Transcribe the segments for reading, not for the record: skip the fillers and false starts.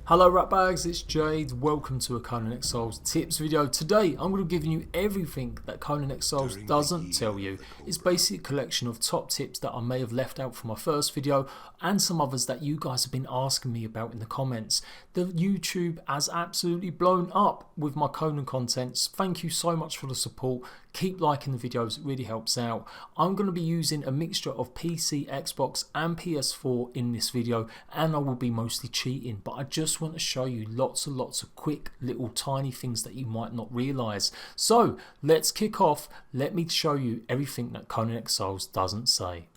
Hello ratbags, it's Jade. Welcome to a Conan Exiles tips video. Today I'm going to be giving you everything that Conan Exiles doesn't tell you. It's basically a collection of top tips that I may have left out from my first video and some others that you guys have been asking me about in the comments. The YouTube has absolutely blown up with my Conan contents. Thank you so much for the support. Keep liking the videos, it really helps out. I'm going to be using a mixture of PC, Xbox and PS4 in this video, and I will be mostly cheating, but I just want to show you lots and lots of quick little tiny things that you might not realise. So let's kick off. Let me show you everything that Conan Exiles doesn't say.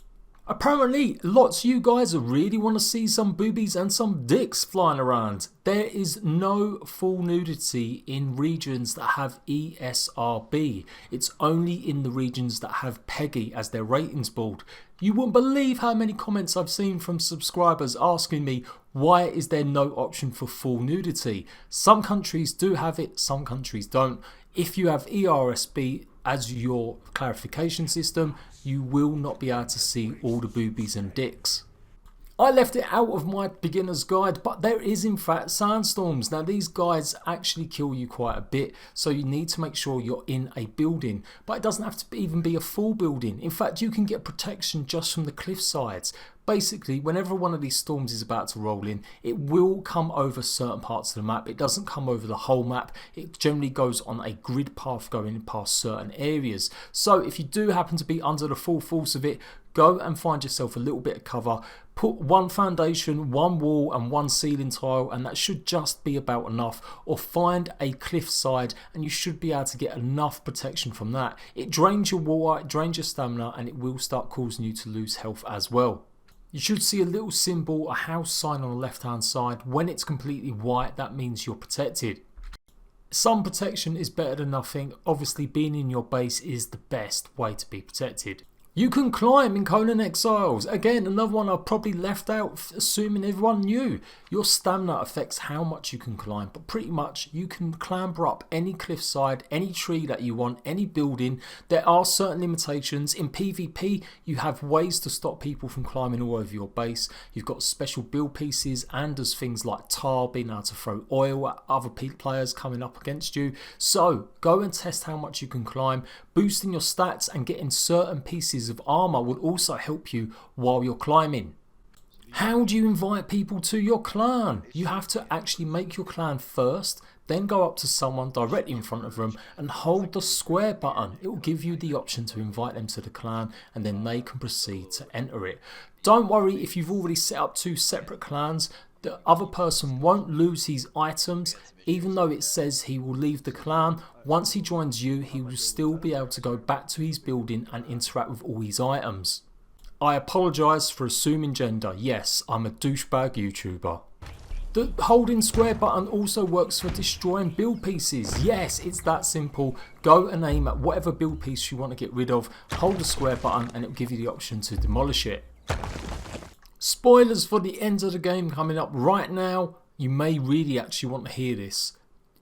Apparently, lots of you guys really want to see some boobies and some dicks flying around. There is no full nudity in regions that have ESRB. It's only in the regions that have PEGI as their ratings board. You wouldn't believe how many comments I've seen from subscribers asking me, why is there no option for full nudity? Some countries do have it, some countries don't. If you have ERSB as your clarification system, you will not be able to see all the boobies and dicks. I left it out of my beginner's guide, but there is in fact sandstorms. Now these guys actually kill you quite a bit, so you need to make sure you're in a building, but it doesn't have to even be a full building. In fact, you can get protection just from the cliff sides. Basically, whenever one of these storms is about to roll in, it will come over certain parts of the map. It doesn't come over the whole map. It generally goes on a grid path going past certain areas. So if you do happen to be under the full force of it, go and find yourself a little bit of cover. Put one foundation, one wall and one ceiling tile, and that should just be about enough. Or find a cliff side and you should be able to get enough protection from that. It drains your water, it drains your stamina, and it will start causing you to lose health as well. You should see a little symbol, a house sign on the left hand side. When it's completely white, that means you're protected. Some protection is better than nothing. Obviously being in your base is the best way to be protected. You can climb in Conan Exiles. Again, another one I've probably left out, assuming everyone knew. Your stamina affects how much you can climb, but pretty much you can clamber up any cliffside, any tree that you want, any building. There are certain limitations. In PvP, you have ways to stop people from climbing all over your base. You've got special build pieces, and there's things like tar, being able to throw oil at other players coming up against you. So go and test how much you can climb. Boosting your stats and getting certain pieces of armor will also help you while you're climbing. How do you invite people to your clan? You have to actually make your clan first, then go up to someone directly in front of them and hold the square button. It will give you the option to invite them to the clan, and then they can proceed to enter it. Don't worry if you've already set up two separate clans. The other person won't lose his items. Even though it says he will leave the clan, once he joins you, he will still be able to go back to his building and interact with all his items. I apologise for assuming gender. Yes, I'm a douchebag YouTuber. The holding square button also works for destroying build pieces. Yes, it's that simple. Go and aim at whatever build piece you want to get rid of, hold the square button, and it will give you the option to demolish it. Spoilers for the end of the game coming up right now. You may really actually want to hear this.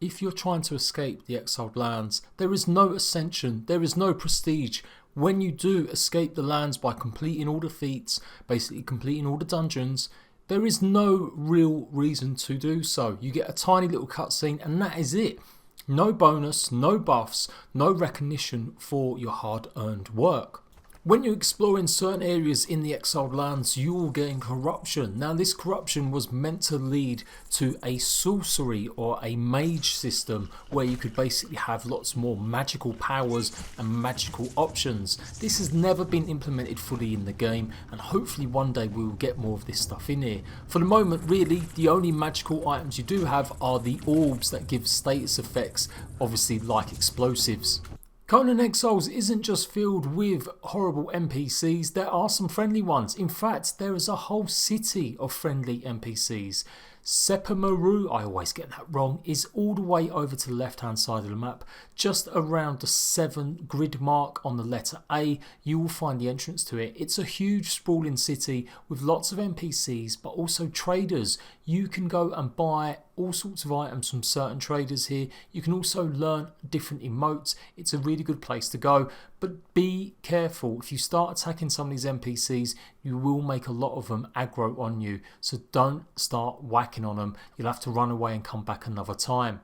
If you're trying to escape the exiled lands, there is no ascension, there is no prestige. When you do escape the lands by completing all the feats, basically completing all the dungeons, there is no real reason to do so. You get a tiny little cutscene and that is it. No bonus, no buffs, no recognition for your hard-earned work. When you explore in certain areas in the exiled lands, you will gain corruption. Now this corruption was meant to lead to a sorcery or a mage system where you could basically have lots more magical powers and magical options. This has never been implemented fully in the game, and hopefully one day we will get more of this stuff in here. For the moment, really, the only magical items you do have are the orbs that give status effects, obviously like explosives. Conan Exiles isn't just filled with horrible NPCs, there are some friendly ones. In fact, there is a whole city of friendly NPCs. Sepamaru, I always get that wrong, is all the way over to the left hand side of the map. Just around the 7 grid mark on the letter A, you will find the entrance to it. It's a huge sprawling city with lots of NPCs, but also traders. You can go and buy all sorts of items from certain traders here. You can also learn different emotes. It's a really good place to go, but be careful. If you start attacking some of these NPCs, you will make a lot of them aggro on you, so don't start whacking on them. You'll have to run away and come back another time.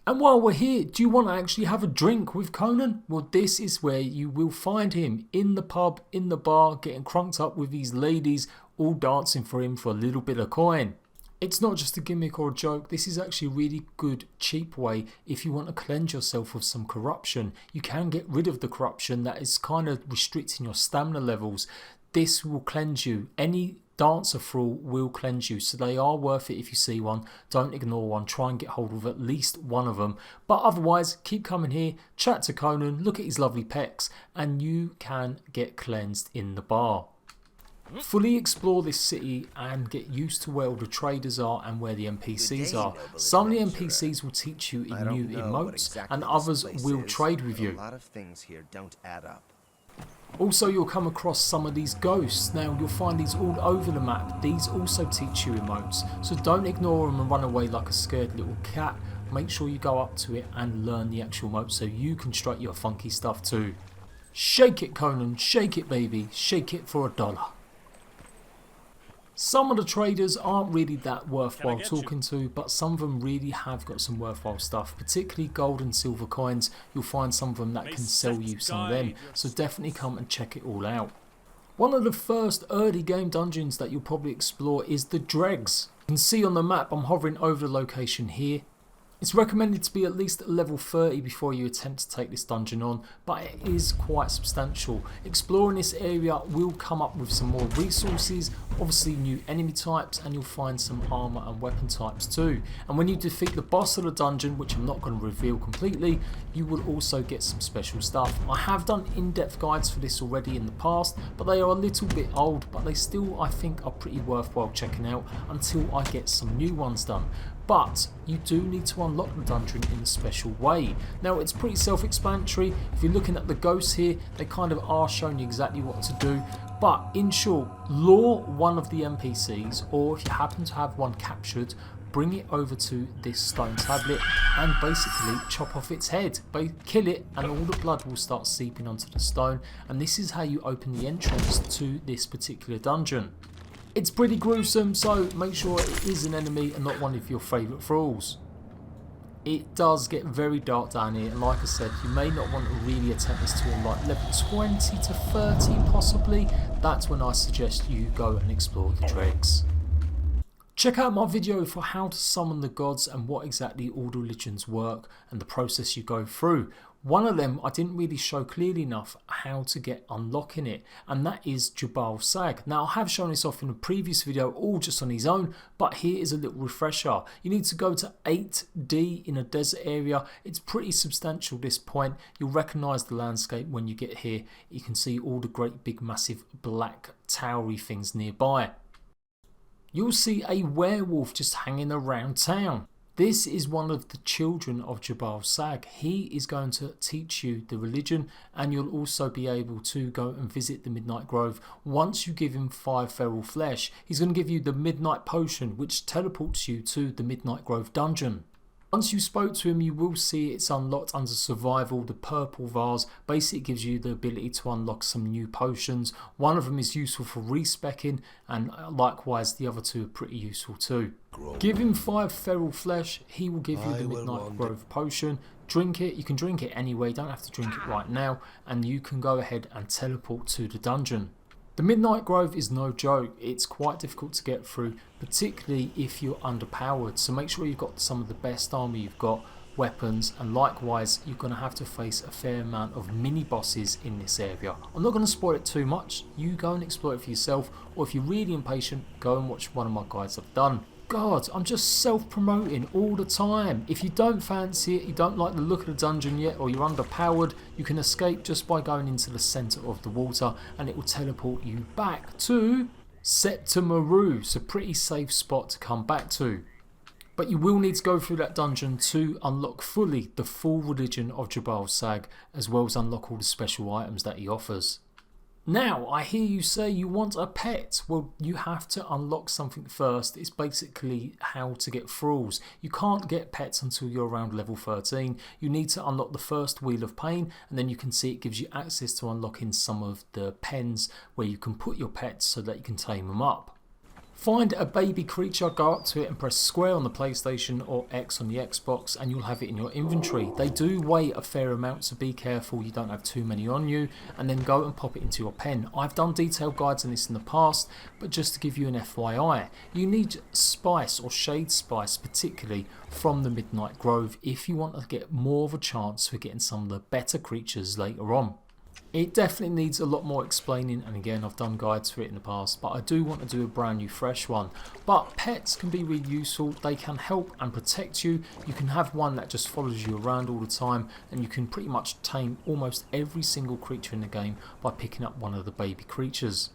And while we're here, do you want to actually have a drink with Conan? Well, this is where you will find him, in the pub, in the bar, getting crunked up with these ladies, all dancing for him for a little bit of coin. It's not just a gimmick or a joke. This is actually a really good, cheap way if you want to cleanse yourself of some corruption. You can get rid of the corruption that is kind of restricting your stamina levels. This will cleanse you. Any dancer thrall will cleanse you, so they are worth it if you see one. Don't ignore one. Try and get hold of at least one of them. But otherwise, keep coming here, chat to Conan, look at his lovely pecs, and you can get cleansed in the bar. Fully explore this city and get used to where all the traders are and where the NPCs are. Some of the NPCs will teach you in new emotes, and others will trade with you. A lot of things here don't add up. Also, you'll come across some of these ghosts. Now, you'll find these all over the map. These also teach you emotes, so don't ignore them and run away like a scared little cat. Make sure you go up to it and learn the actual emote so you can strike your funky stuff too. Shake it, Conan, shake it, baby, shake it for $1. Some of the traders aren't really that worthwhile talking to, but some of them really have got some worthwhile stuff, particularly gold and silver coins. You'll find some of them that can sell you some of them, so definitely come and check it all out. One of the first early game dungeons that you'll probably explore is the dregs. You can see on the map I'm hovering over the location here. It's recommended to be at least level 30 before you attempt to take this dungeon on, but it is quite substantial. Exploring this area will come up with some more resources, obviously new enemy types, and you'll find some armor and weapon types too. And when you defeat the boss of the dungeon, which I'm not going to reveal completely, you will also get some special stuff. I have done in-depth guides for this already in the past, but they are a little bit old, but they still, I think, are pretty worthwhile checking out until I get some new ones done. But you do need to unlock the dungeon in a special way. Now, it's pretty self-explanatory. If you're looking at the ghosts here, they kind of are showing you exactly what to do. But in short, lure one of the NPCs, or if you happen to have one captured, bring it over to this stone tablet and basically chop off its head. Kill it and all the blood will start seeping onto the stone, and this is how you open the entrance to this particular dungeon. It's pretty gruesome, so make sure it is an enemy and not one of your favourite thralls. It does get very dark down here, and like I said, you may not want to really attempt this till like level 20 to 30 possibly. That's when I suggest you go and explore the dregs. Check out my video for how to summon the gods and what exactly all the religions work and the process you go through. One of them I didn't really show clearly enough how to get unlocking it, and that is Jabar Psychic. Now, I have shown this off in a previous video all just on his own, but here is a little refresher. You need to go to 8D in a desert area. It's pretty substantial at this point. You'll recognise the landscape when you get here. You can see all the great big massive black towery things nearby. You'll see a werewolf just hanging around town. This is one of the children of Jabar Psychic. He is going to teach you the religion, and you'll also be able to go and visit the Midnight Grove. Once you give him 5 feral flesh, he's going to give you the Midnight Potion, which teleports you to the Midnight Grove dungeon. Once you spoke to him, you will see it's unlocked under survival. The purple vase basically gives you the ability to unlock some new potions. One of them is useful for respecking, and likewise the other two are pretty useful too. Give him 5 feral flesh, he will give you the Midnight Grove potion. Drink it, you can drink it anyway, don't have to drink it right now, and you can go ahead and teleport to the dungeon. The Midnight Grove is no joke. It's quite difficult to get through, particularly if you're underpowered, so make sure you've got some of the best armor you've got, weapons, and likewise you're going to have to face a fair amount of mini bosses in this area. I'm not going to spoil it too much. You go and explore it for yourself, or if you're really impatient, go and watch one of my guides I've done. God, I'm just self-promoting all the time. If you don't fancy it, you don't like the look of the dungeon yet, or you're underpowered, you can escape just by going into the centre of the water, and it will teleport you back to Septimaru. It's a pretty safe spot to come back to. But you will need to go through that dungeon to unlock fully the full religion of Jabar Psychic, as well as unlock all the special items that he offers. Now, I hear you say you want a pet. Well, you have to unlock something first. It's basically how to get Frawls. You can't get pets until you're around level 13. You need to unlock the first Wheel of Pain, and then you can see it gives you access to unlocking some of the pens where you can put your pets so that you can tame them up. Find a baby creature, go up to it and press square on the PlayStation or X on the Xbox and you'll have it in your inventory. They do weigh a fair amount, so be careful you don't have too many on you, and then go and pop it into your pen. I've done detailed guides on this in the past, but just to give you an FYI, you need spice or shade spice, particularly from the Midnight Grove, if you want to get more of a chance for getting some of the better creatures later on. It definitely needs a lot more explaining, and again I've done guides for it in the past, but I do want to do a brand new fresh one. But pets can be really useful, they can help and protect you. You can have one that just follows you around all the time, and you can pretty much tame almost every single creature in the game by picking up one of the baby creatures.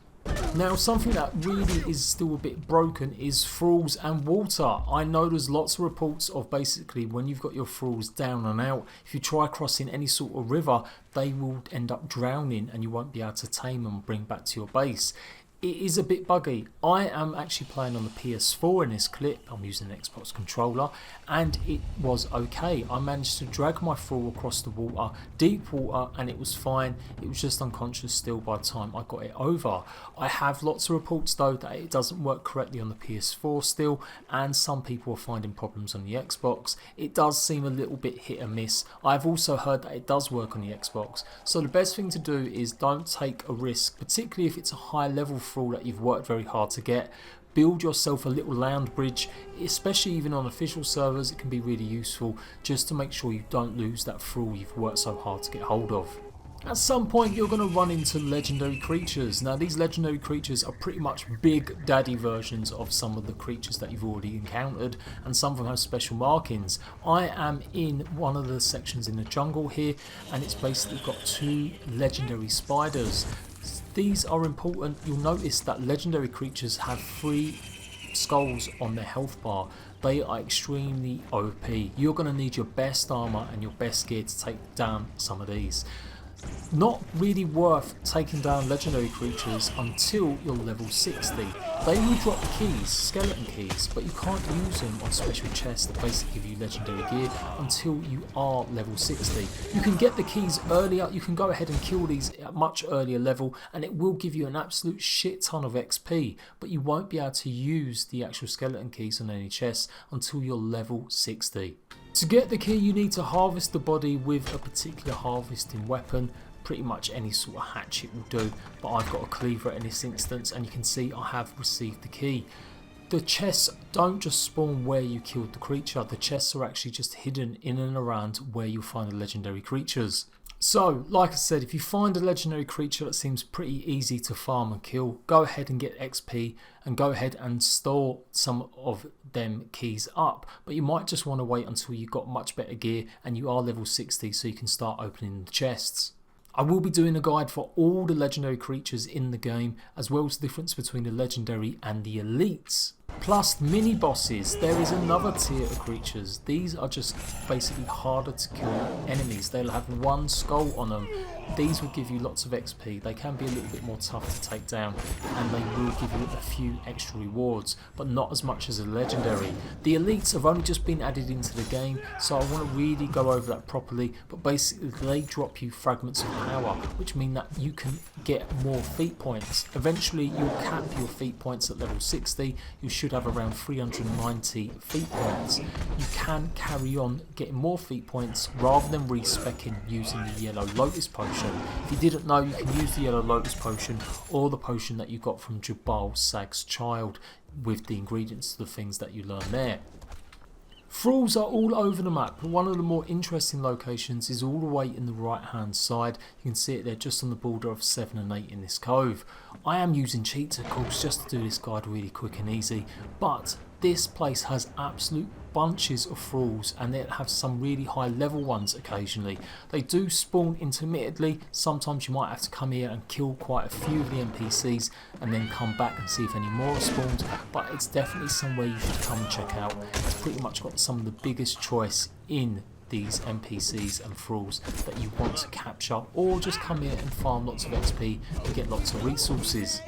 Now, something that really is still a bit broken is Frawls and water. I know there's lots of reports of basically when you've got your Frawls down and out, if you try crossing any sort of river, they will end up drowning and you won't be able to tame them and bring back to your base. It is a bit buggy. I am actually playing on the PS4 in this clip. I'm using an Xbox controller and it was okay. I managed to drag my Frawl across the water, deep water, and it was fine. It was just unconscious still by the time I got it over. I have lots of reports though that it doesn't work correctly on the PS4 still, and some people are finding problems on the Xbox. It does seem a little bit hit and miss. I've also heard that it does work on the Xbox. So the best thing to do is don't take a risk, particularly if it's a high level Frawl that you've worked very hard to get. Build yourself a little land bridge, especially even on official servers. It can be really useful just to make sure you don't lose that Frawl you've worked so hard to get hold of. At some point you're going to run into legendary creatures. Now these legendary creatures are pretty much big daddy versions of some of the creatures that you've already encountered, and some of them have special markings. I am in one of the sections in the jungle here, and it's basically got 2 legendary spiders. These are important. You'll notice that legendary creatures have 3 skulls on their health bar. They are extremely OP. You're going to need your best armor and your best gear to take down some of these. Not really worth taking down legendary creatures until you're level 60. They will drop keys, skeleton keys, but you can't use them on special chests that basically give you legendary gear until you are level 60. You can get the keys earlier, you can go ahead and kill these at a much earlier level, and it will give you an absolute shit ton of XP, but you won't be able to use the actual skeleton keys on any chests until you're level 60. To get the key you need to harvest the body with a particular harvesting weapon. Pretty much any sort of hatchet will do, but I've got a cleaver in this instance, and you can see I have received the key. The chests don't just spawn where you killed the creature, the chests are actually just hidden in and around where you'll find the legendary creatures. So, like I said, if you find a legendary creature that seems pretty easy to farm and kill, go ahead and get XP and go ahead and store some of them keys up. But you might just want to wait until you've got much better gear and you are level 60 so you can start opening the chests. I will be doing a guide for all the legendary creatures in the game, as well as the difference between the legendary and the elites. Plus mini bosses, there is another tier of creatures. These are just basically harder to kill enemies. They'll have 1 skull on them. These will give you lots of XP. They can be a little bit more tough to take down, and they will give you a few extra rewards, but not as much as a legendary. The elites have only just been added into the game, so I want to really go over that properly, but basically they drop you fragments of power, which mean that you can get more feat points. Eventually you'll cap your feat points at level 60. You should have around 390 feat points. You can carry on getting more feat points rather than respecking using the yellow lotus potion. If you didn't know, you can use the yellow lotus potion or the potion that you got from Jabar Psychic's child with the ingredients to the things that you learn there. Thralls are all over the map, but one of the more interesting locations is all the way in the right hand side. You can see it there just on the border of 7 and 8 in this cove. I am using cheats of course just to do this guide really quick and easy, but this place has absolute bunches of Thralls, and they'll have some really high level ones occasionally. They do spawn intermittently. Sometimes you might have to come here and kill quite a few of the NPCs and then come back and see if any more have spawned, but it's definitely somewhere you should come and check out. It's pretty much got some of the biggest choice in these NPCs and thralls that you want to capture, or just come here and farm lots of XP and get lots of resources.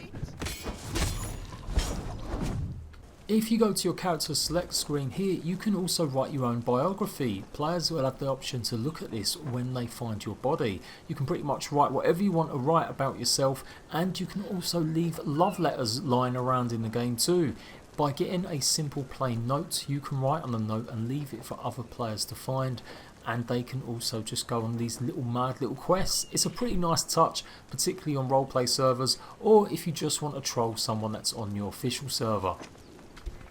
If you go to your character select screen here, you can also write your own biography. Players will have the option to look at this when they find your body. You can pretty much write whatever you want to write about yourself, and you can also leave love letters lying around in the game too. By getting a simple plain note, you can write on the note and leave it for other players to find, and they can also just go on these mad little quests. It's a pretty nice touch, particularly on roleplay servers, or if you just want to troll someone that's on your official server.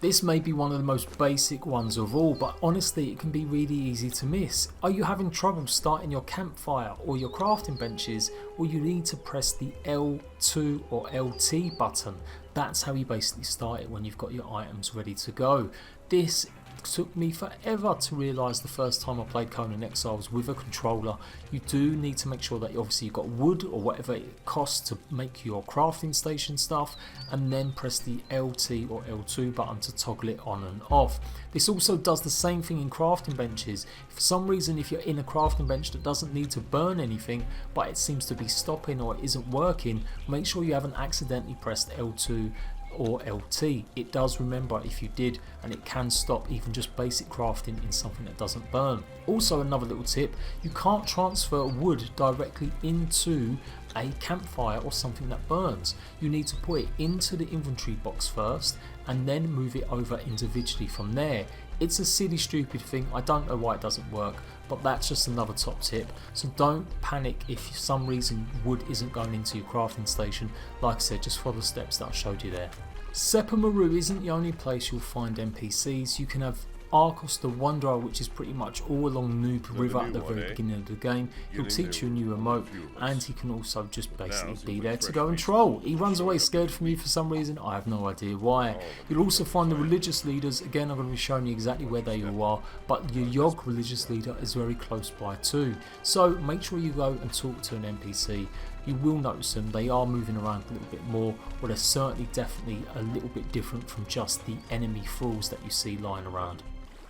This may be one of the most basic ones of all, but honestly it can be really easy to miss. Are you having trouble starting your campfire or your crafting benches? Well, you need to press the L2 or LT button. That's how you basically start it when you've got your items ready to go. This took me forever to realise the first time I played Conan Exiles with a controller. You do need to make sure that obviously you've got wood or whatever it costs to make your crafting station stuff, and then press the LT or L2 button to toggle it on and off. This also does the same thing in crafting benches. For some reason, if you're in a crafting bench that doesn't need to burn anything but it seems to be stopping or it isn't working, make sure you haven't accidentally pressed L2 or LT. It does remember if you did, and it can stop even just basic crafting in something that doesn't burn. Also, another little tip, you can't transfer wood directly into a campfire or something that burns. You need to put it into the inventory box first and then move it over individually from there. It's a silly stupid thing, I don't know why it doesn't work, but that's just another top tip. So don't panic if for some reason wood isn't going into your crafting station. Like I said, just follow the steps that I showed you there. Sepamaru isn't the only place you'll find NPCs. You can have Arcos the Wanderer, which is pretty much all along Noob River at the very beginning of the game. He'll teach you a new emote, and he can also just basically be there to go and troll. He runs away scared from you for some reason, I have no idea why. You'll also find the religious leaders. Again, I'm going to be showing you exactly where they all are, but your Yogg religious leader is very close by too. So make sure you go and talk to an NPC. You will notice them, they are moving around a little bit more, or they're certainly definitely a little bit different from just the enemy thralls that you see lying around.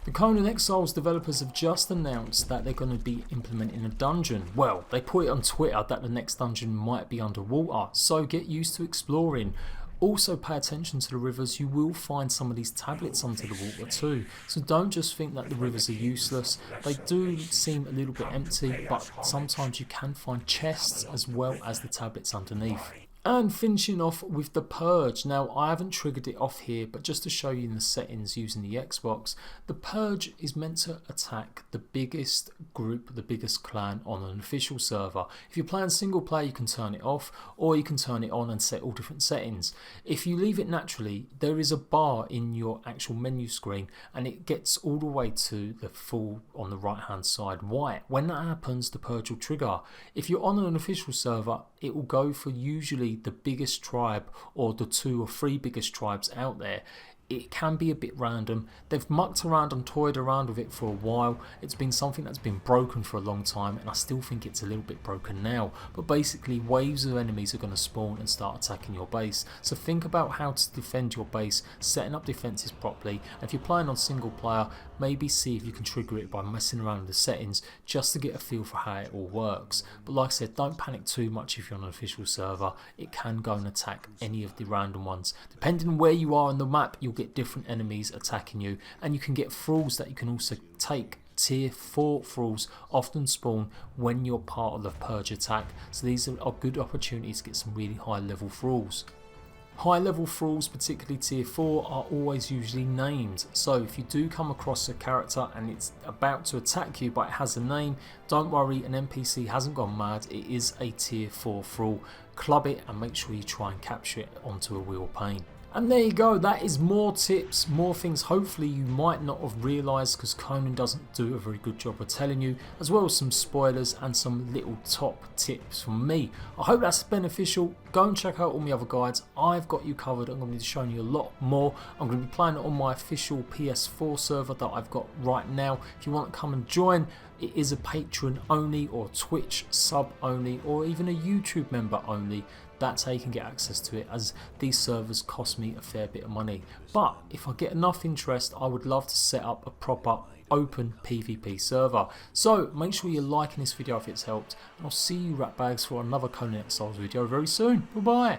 The Conan Exiles developers have just announced that they're going to be implementing a dungeon. Well, they put it on Twitter that the next dungeon might be underwater, so get used to exploring. Also pay attention to the rivers, you will find some of these tablets under the water too, so don't just think that the rivers are useless. They do seem a little bit empty, but sometimes you can find chests as well as the tablets underneath. And finishing off with the Purge. Now, I haven't triggered it off here, but just to show you in the settings using the Xbox, the Purge is meant to attack the biggest group, the biggest clan on an official server. If you're playing single player, you can turn it off, or you can turn it on and set all different settings. If you leave it naturally, there is a bar in your actual menu screen, and it gets all the way to the full on the right hand side white. When that happens, the Purge will trigger. If you're on an official server, it will go for usually the biggest tribe or the 2 or 3 biggest tribes out there. It can be a bit random. They've mucked around and toyed around with it for a while. It's been something that's been broken for a long time, and I still think it's a little bit broken now. But basically, waves of enemies are going to spawn and start attacking your base. So think about how to defend your base, setting up defenses properly. And if you're playing on single player, maybe see if you can trigger it by messing around with the settings just to get a feel for how it all works. But like I said, don't panic too much if you're on an official server. It can go and attack any of the random ones. Depending on where you are on the map, you'll get different enemies attacking you, and you can get thralls that you can also take. Tier 4 thralls often spawn when you're part of the Purge attack, so these are good opportunities to get some really high level thralls. High level thralls, particularly tier 4, are always usually named, so if you do come across a character and it's about to attack you but it has a name, don't worry, an NPC hasn't gone mad, it is a tier 4 thrall. Club it and make sure you try and capture it onto a wheel of pain. And there you go, that is more tips, more things hopefully you might not have realised, because Conan doesn't do a very good job of telling you, as well as some spoilers and some little top tips from me. I hope that's beneficial. Go and check out all my other guides, I've got you covered. I'm going to be showing you a lot more. I'm going to be playing it on my official PS4 server that I've got right now. If you want to come and join, it is a Patreon only or Twitch sub only or even a YouTube member only. That's how you can get access to it, as these servers cost me a fair bit of money. But if I get enough interest, I would love to set up a proper open PvP server. So make sure you're liking this video if it's helped, and I'll see you ratbags for another Conan Exiles video very soon. Bye bye.